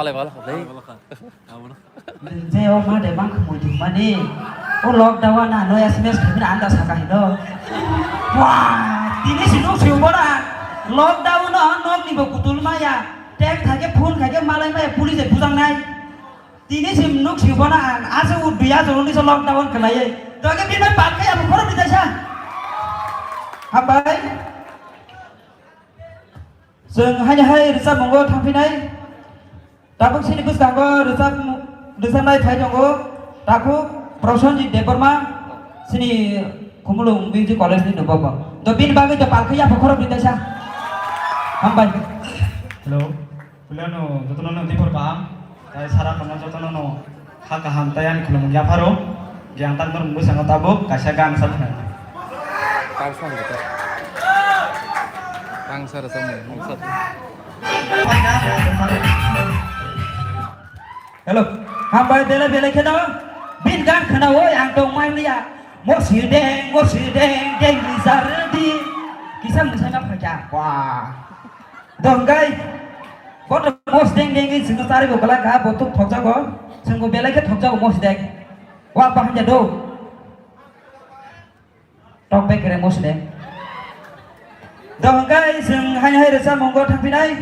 lại vào đấy जे ओ मा दे बां खमोय दु माने ओ लकडाउन ना नो एसएमएस खिना आन्दा साका हिदो वा दिनि सिनु सिउबरा लकडाउन नक निबो कुतुल माया टेक थाके फोन खाके मालाय माया पुलिस बुजांनाय दिनि सिम नुक सिउबरा आसे उ दुया जरनि स लकडाउन खलायै तके बिना पाखै अब खर बिदायसा हाबाय जों हाय रिजाब मंगो थांफिनाय दाबो सिनि बुसगांगो रिजाबनाय फाय दंगो दाखु प्रसन्नजित देबबर्मा सिनि खुमलुं मिउजिक कलेज नि नबबा द बिन बागै द पालखैया फखर बिदायसा हामबाय हेलो पुलियानो जतननो दिपर बाम ताय सारा कना जतननो हा गाहाम तायान खुलुम याफारो ग्यानतान दर मुसांग ताबो कासा गान साथना कांसा gitu कांसा रसम मुसat हेलो हामबाय देले बेले खेदा बिन गान खना ओय आं दं माइलिया मोसि दें दें जारदि किसा मुसांगा फाजा वा दंगाय बट मोस दें सिंग सारि बकला का बतु थकजागो जोंगो बेले के थकजागो मोसि दें वा बाहाय दो टक बेक रे मोसि दें दंगाय जों हाय रोजा मंगो थांफिनाय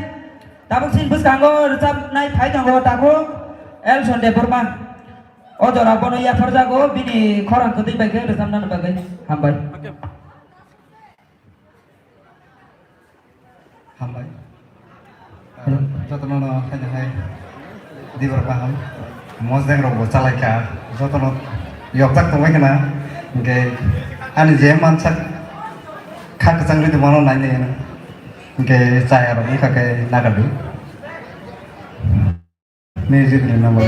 दाबो सिन बुसगांगो रोजाबनाय फाय दंगो दाखो एलसन देबबर्मा अजरा बनो याफार जागो बिनि खरांखो दै बायके रोजाबनानै बागै हामबाय हामबाय जतननो खायनो हाय दिपर बाम मजदें रंगो चालायका जतन यक्ताक तंबाय kana ओके आनि जे मानसा खाक चांगलि दमानो नायने ओके चाया रंगि खाके नागादु म्यूजिक नि नाम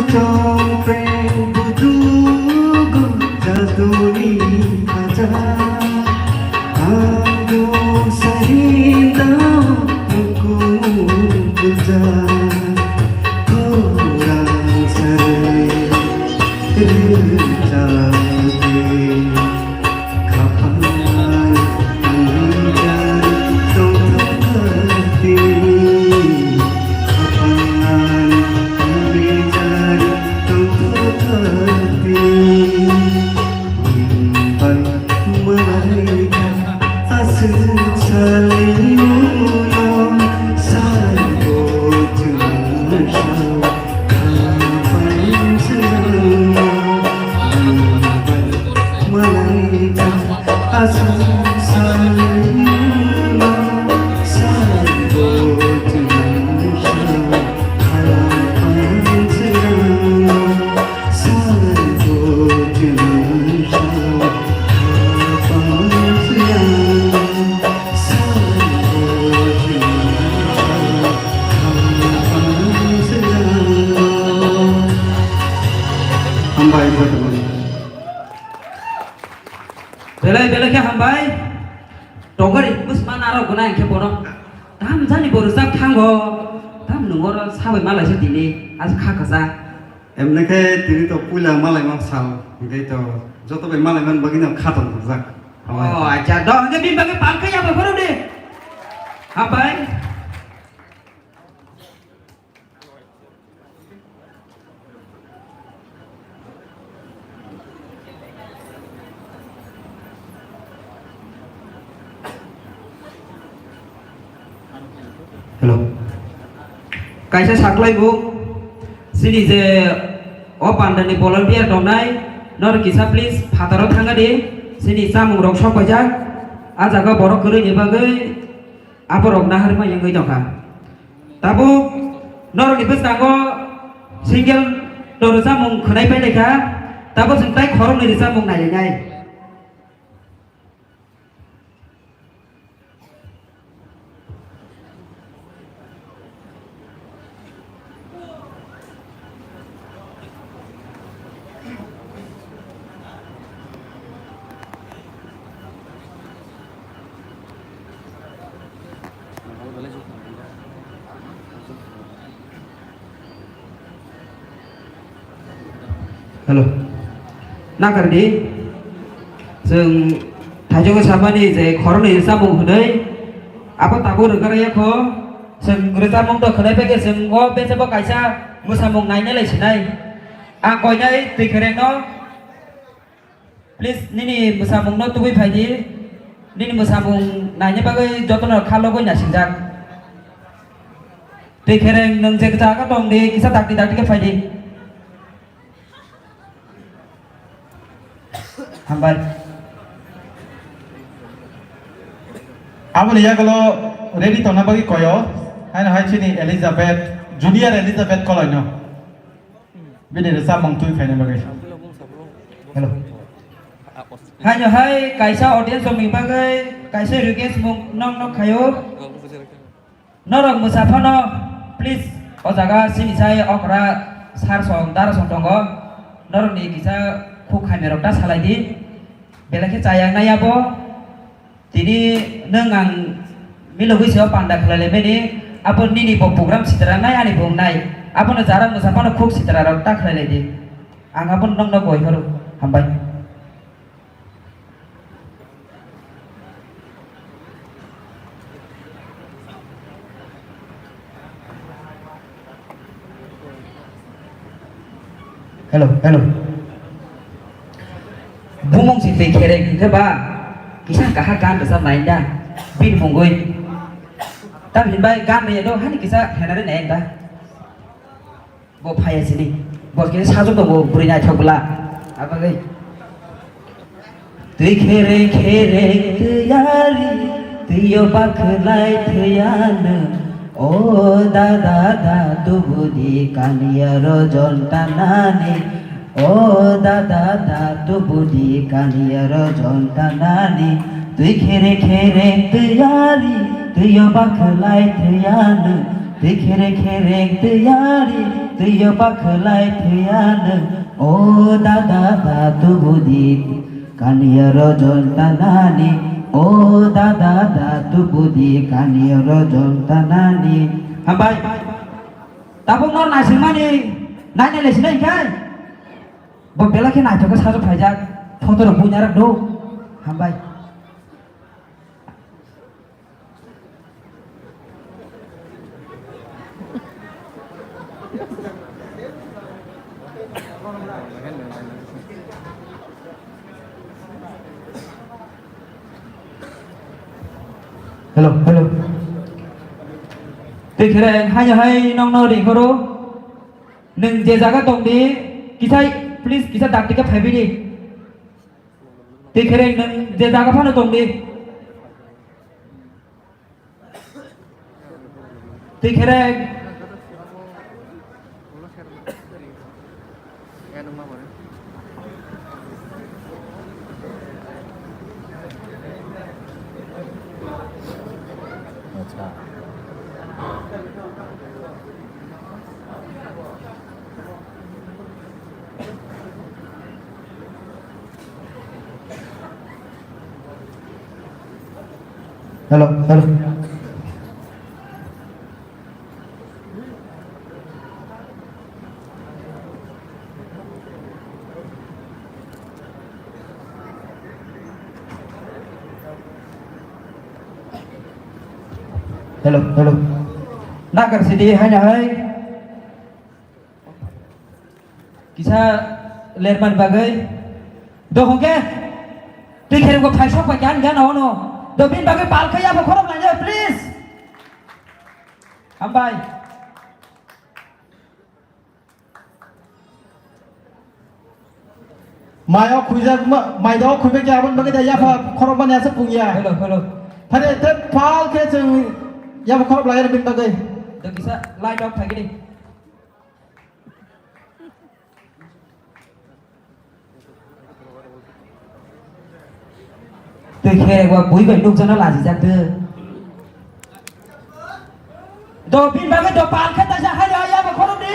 Trong prem budugu jaduni aja Aku sarindau muku buja Kurang sering terjadi Kapan mengejar tong hati Bela ke hambai togari musman aro guna ke bono tam jani boru sak thango tam nungor sabai malai se dini az kha khaza Emne ke tini to pula malai mang sal ngai to joto be malai man bagina khaton jak oh acha do ke bim bagi pal ke ya boru de hambai Hello. Kaisa saklai bu, sini je opan dan volunteer donai, nor kisah please, fataro thangga di, sini samung rok sok aja, aja kau borok kiri ni bagai, apa rok nahar mah yang kau tabu, nor kipes kanggo single dor samung kenai pendek ya, tabu sentai korong ni samung naya nyai. Hello. Nak kerdi, jeng thajong sabani je koron ni samung hudai, apa tabu negara ya ko, jeng samung to kenai peke jeng ko besa bo kaisa musamung naiknya lagi sinai, angkonya tikereng no, please nini musamung no tuwi pagi, nini musamung naiknya bagai jodoh no kalau ko nyasinjak, tikereng neng jek jaga tong di kisah takdi ke pagi. Hambar. Abo liya kalau ready to na bagi koyo, hanya hai sini Elizabeth, Junior Elizabeth kalau no. Bini rasa mangtui fine bagi. Hello. Hanya hai kaisa audience sumi bagai kaisa request mung nong kayo. Norong musafano, please. O jaga sini saya okra sar song dar song tonggo. Norong ni kisah kuk kamera tas halai di belakang cayang naya bo jadi nengang milogi siapa panda kelale beni apa nini bo program sitera naya ni bo nai apa na cara musapa na kuk sitera rota kelale di angapun nong na boy haru hambai hello bumong si fekereng ke ba kisah kahakan besar main dah bin monggoy tapi himbai kan ni do hani kisah henare neng dah bo phaya sini bo kisah sajok do bo burina chokla apa gai tui khereng tuyari tuyo bakhlai thuyana o dada tu budi kaniya rojon tanani O dada tu budi kaniya rojon tanani tui khere tuyari tuyo bakhlai thuyana tui khere tuyari tuyo pakelai tuyana o dada datu budit kania rojon tanani o dada datu budi kania rojon tanani hambai tabung nor nasi mani nanya lesi nai kai bela ke najo ke sajo phajak foto ro punya rak do hambai hello hello tôi kira yang hanya hai nong nong di koro neng je jaga tong di kisah please kisah dak tiga phabi di tôi kira neng je jaga phano tong di tôi kira hello hello hello hello nak ker sidi hanya hai kisah lerman bagai do hongke tôi kira ko phai sok pa gan gan no do bin bagai pal khaya ba khorok lanja please hambai mai au khui ra mai đó khui cái ya ban bagai da ya pha khorok ban ya sa pung ya hello hello phane te pal ke chung ya ba khorok lai bin bagai do kisah lai dog phai gini tôi khe qua búi vậy đục cho nó là gì ra cơ đồ pin ba cái đồ bàn khách ta ra hai giờ ya mà không đi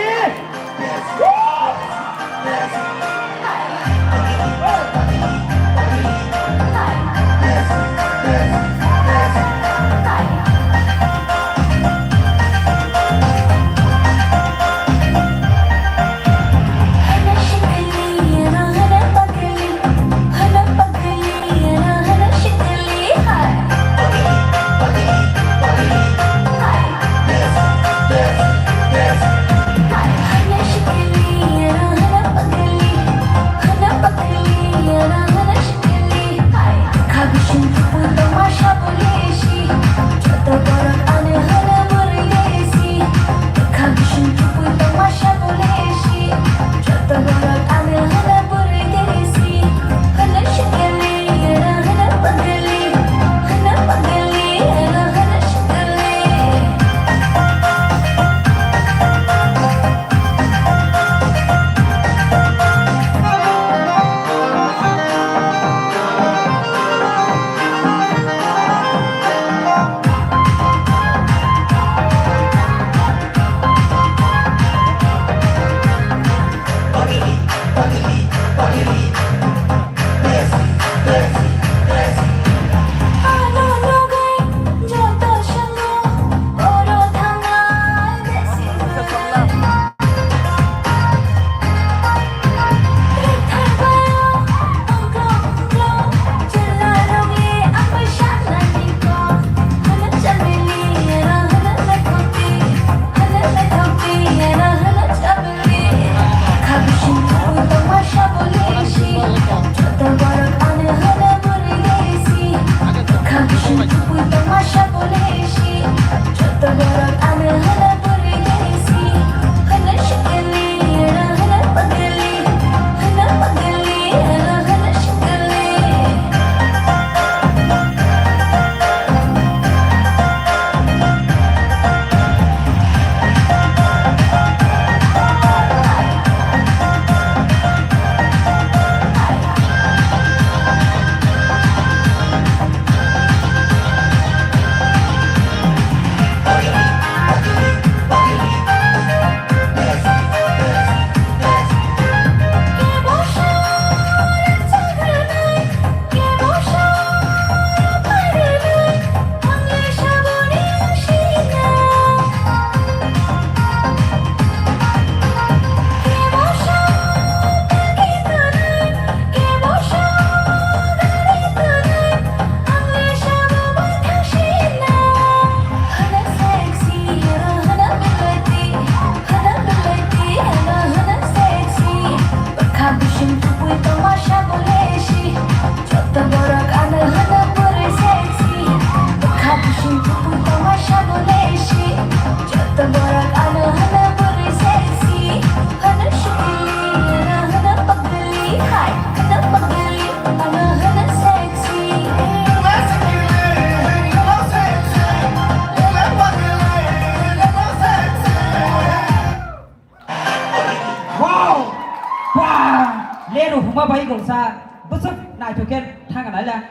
lê đủ không bao bay gồng xa bớt sức này thôi kia thang cả đấy là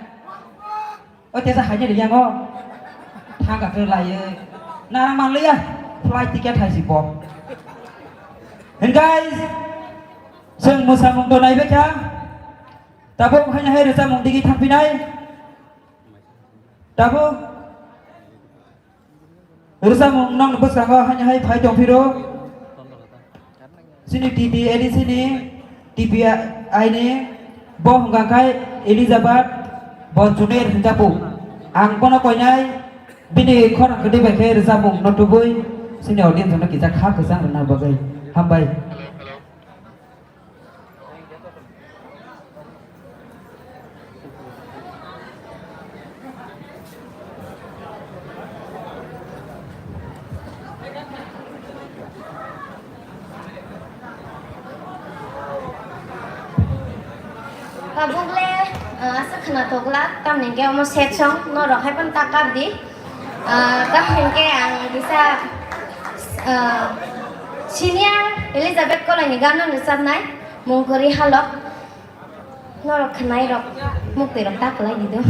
ơ thế sao hãy nhớ đượcยังก็thang cả từ lại nàng mang lia flight ticket hay gì bỏ and guys sừng một sầm đồ này biết chưa ta bông hay hay được sao mong đi thang pin này ta bông được sao mong nong bớt sang hay hay phải trong video sini TV ini sini TV ini boh ngangkai Elizabeth boh junior hintapu ang kono koinai bini khon gede bae rezamung notubui sini audience jona kita khak kesang benar bagai hambai Kabugle sekhna togla kam nengke omo set song no rok hai pan takap di kam nengke ang bisa senior Elizabeth ko lagi gano nusab nai mungkuri halok no rok khnai rok mukti rok tak lai di do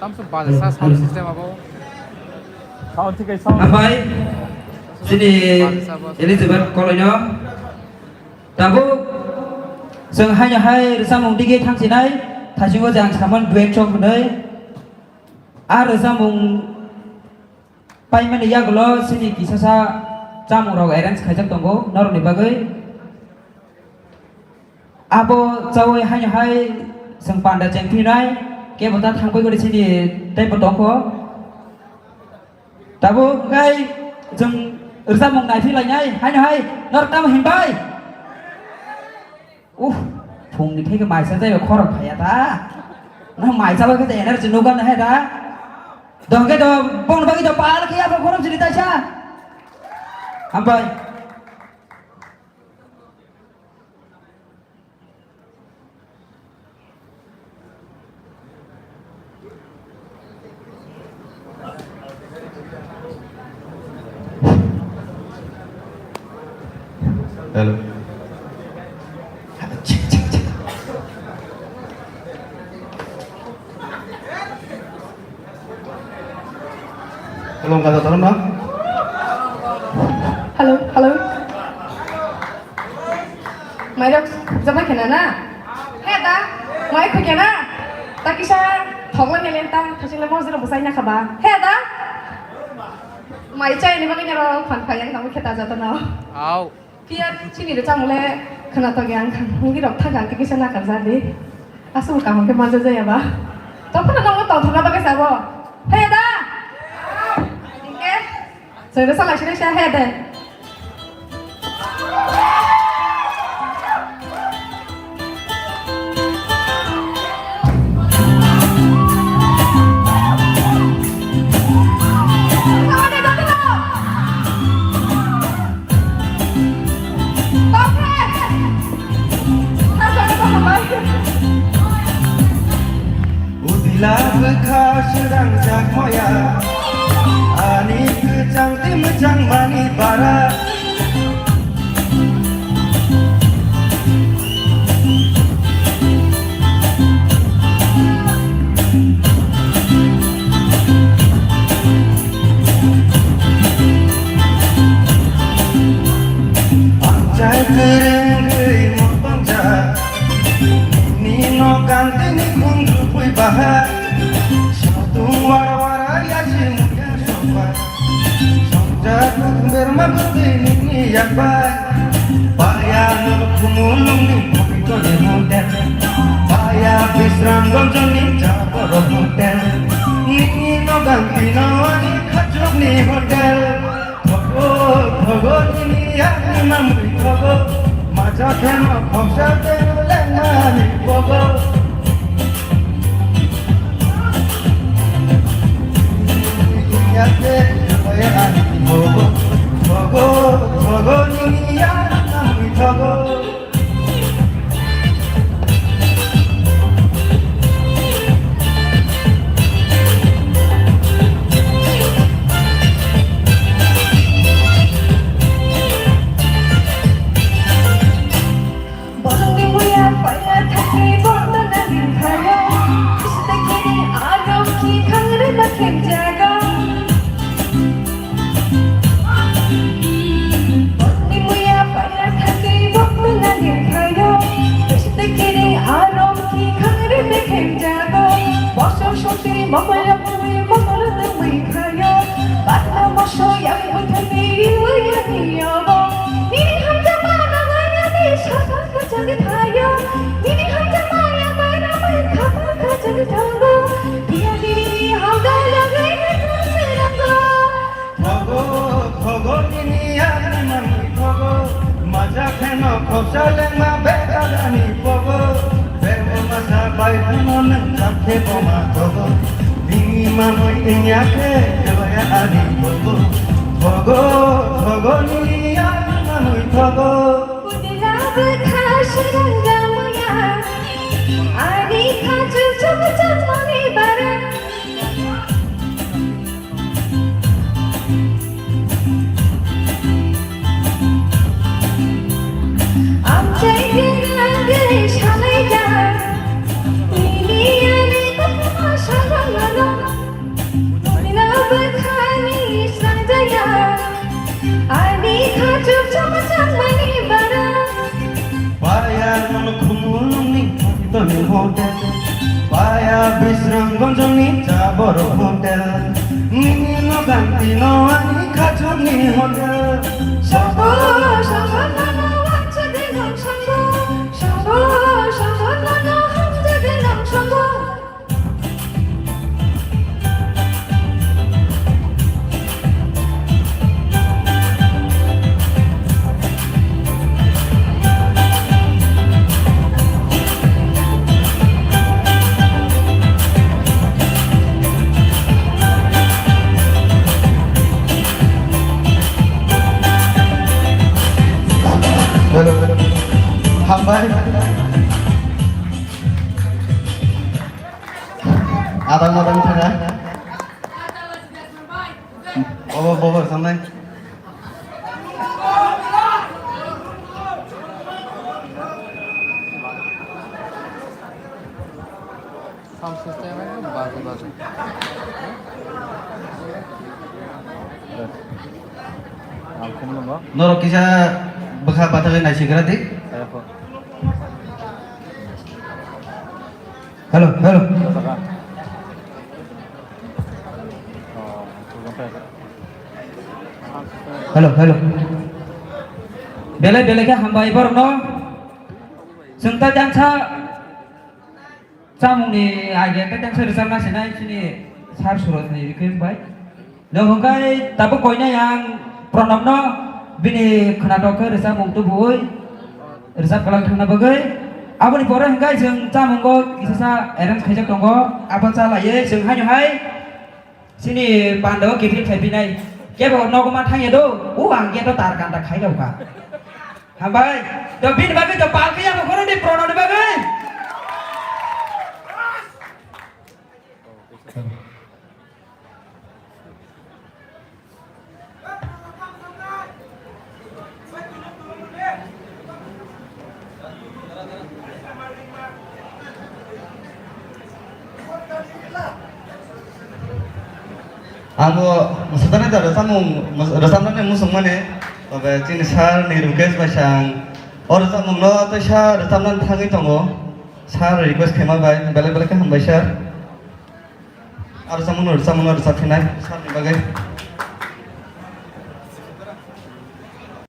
Tamsung bahasa sound system apa? Sound tiga sound. Ampai sini Elizabeth Koloino Tabu Seng hanya hai Resamung digi thang sinai Thajungo jang saman duet chok benai A resamung Pai mana ya gelo sini kisasa Jamung rog erans khajak tonggo Nor ni bagai Abo cawai hanya hai Seng panda jeng pinai Kaya bota thang koi kodi sini Dai potongko Tabu ngay Jeng resamung nai phi lai nhai hanya hai Nor tam himbai phùng thì thấy cái mày sẽ dây vào kho đọc phải ta nó mày sao cái tệ nó chỉ nấu con hay ta rồi cái đồ bông nó cái đồ ba nó kia vào kho đọc gì ta cha ham bay Hello. Tolong kata tolong bang. Halo. Mai dok, zaman kenana? Hei ta, mai kau kena? Tak kisah, thonglan ni lenta, thasing lemau zero besar nya kaba. Hei ta? Mai cai ni bagi nyaro fan yang kamu kita jatuh nau. Au. Biar sini tu cang mulai kena tu yang kan, mungkin dok tak ganti kisah nak kerja di. Asal kamu ke mana saja ya ba? Tapi nak kamu tahu thonglan bagi siapa? Hei ta? Saya salah sini saya ada. Udilah bekas sedang jak moya. Ani kejang tim jang mani bara Anjay kering gei motong ja Nino ganti ni kundu pui bahar Satu war-war ya jimu Jatuh bermaksud ini yang baik Payah kumulung ni kopito ni hotel Payah bisrang gonjong ni jaboro hotel Ini no ganti no ni kacuk ni hotel Thogo ini yang ni mamri thogo Maja keno khomsa teno lena ni bogo Yate Bayaan Thogo ni yang mamri thogo Ini yang खाजुब chamcham money बड़ा Bayar nulukumuni Toni hotel Bayar bisrang gonjoni Jabor hotel Nino ganti no ani kajun ni hotel Shabo shabo nano hamze dinam shabo Shabo shabo nano hamze dinam shabo Hello, hello. Hambai. Adang tengah. Bawa sampai. Sound system itu bagus. Noro kisah bekah batalin nasi gratis. Hello hello hello hello बेले बेले के हम by पर no Santa jansa samungni agen ta jansa resam sini sini sar surat ni bikin baik lo hongkai tapi koinnya yang pronom no bini kena doker resam mungtu buy resam kalang kena bagai aboni pore hingga jeng camunggo isasa erang khajak tonggo apa salaye jeng hanyo hai sini pando kipin khapinai kebo nogoma thangye do uang ge to tar kan ta khai dau ka hambai to bin bagai to palki yang kono di prono di bagai Aku maksudnya ada resamnya musung mana? Tapi cini sar ni request macam orang samung no tu sar resamnya thangi tongo sar request kema baik balik kan hamba sar. Orang samung no resam finai sar ni bagai.